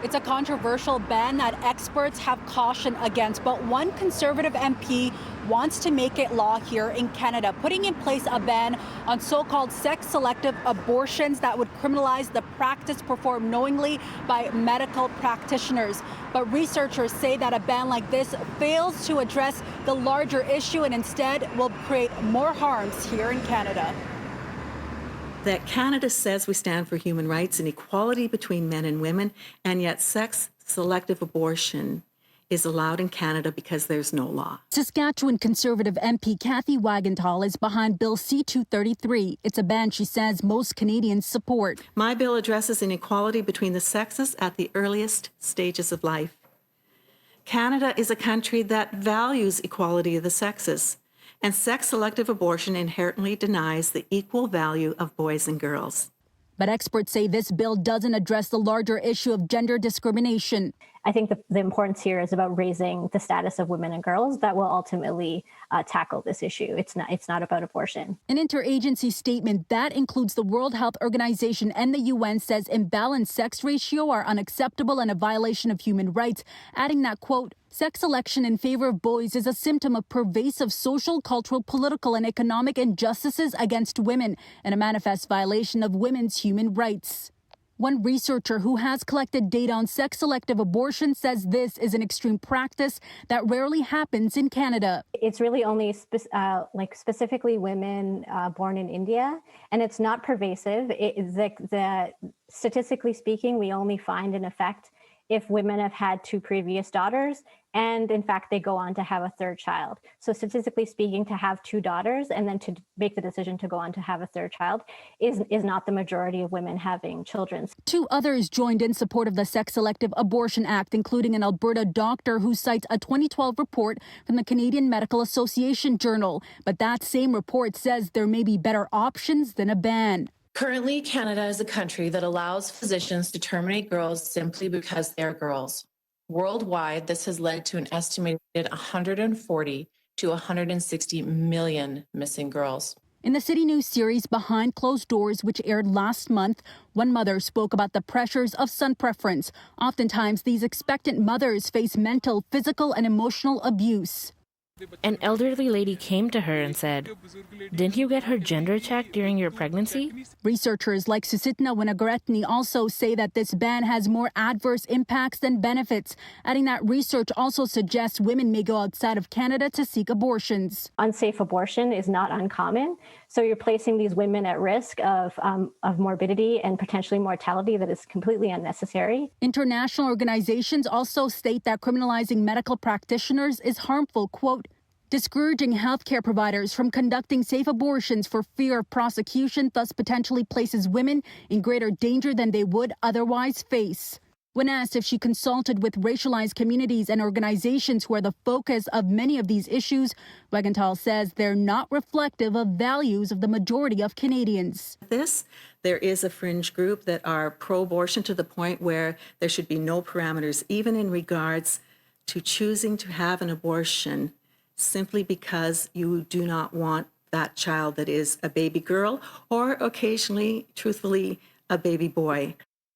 It's a controversial ban that experts have cautioned against, but one conservative MP wants to make it law here in Canada, putting in place a ban on so-called sex-selective abortions that would criminalize the practice performed knowingly by medical practitioners. But researchers say that a ban like this fails to address the larger issue and instead will create more harms here in Canada. That Canada says we stand for human rights and equality between men and women, and yet sex-selective abortion is allowed in Canada because there's no law. Saskatchewan Conservative MP Kathy Wagenthal is behind Bill C-233. It's a ban she says most Canadians support. My bill addresses inequality between the sexes at the earliest stages of life. Canada is a country that values equality of the sexes, and sex-selective abortion inherently denies the equal value of boys and girls. But experts say this bill doesn't address the larger issue of gender discrimination. I think the importance here is about raising the status of women and girls that will ultimately tackle this issue. It's not about abortion. An interagency statement that includes the World Health Organization and the UN says imbalanced sex ratio are unacceptable and a violation of human rights, adding that, quote, sex selection in favor of boys is a symptom of pervasive social, cultural, political, and economic injustices against women and a manifest violation of women's human rights. One researcher who has collected data on sex-selective abortion says this is an extreme practice that rarely happens in Canada. It's really only specifically women born in India, and it's not pervasive. Statistically speaking, we only find an effect if women have had two previous daughters, and in fact, they go on to have a third child. So statistically speaking, to have two daughters and then to make the decision to go on to have a third child is not the majority of women having children. Two others joined in support of the Sex-Selective Abortion Act, including an Alberta doctor who cites a 2012 report from the Canadian Medical Association Journal. But that same report says there may be better options than a ban. Currently, Canada is a country that allows physicians to terminate girls simply because they're girls. Worldwide, this has led to an estimated 140 to 160 million missing girls. In the CityNews series Behind Closed Doors, which aired last month, one mother spoke about the pressures of son preference. Oftentimes, these expectant mothers face mental, physical, and emotional abuse. An elderly lady came to her and said, "Didn't you get her gender checked during your pregnancy?" Researchers like Susitna Winagretny also say that this ban has more adverse impacts than benefits, adding that research also suggests women may go outside of Canada to seek abortions. Unsafe abortion is not uncommon, so you're placing these women at risk of morbidity and potentially mortality that is completely unnecessary. International organizations also state that criminalizing medical practitioners is harmful, quote, discouraging healthcare providers from conducting safe abortions for fear of prosecution thus potentially places women in greater danger than they would otherwise face. When asked if she consulted with racialized communities and organizations who are the focus of many of these issues, Wagenthal says they're not reflective of values of the majority of Canadians. There is a fringe group that are pro-abortion to the point where there should be no parameters, even in regards to choosing to have an abortion simply because you do not want that child that is a baby girl or occasionally, truthfully, a baby boy.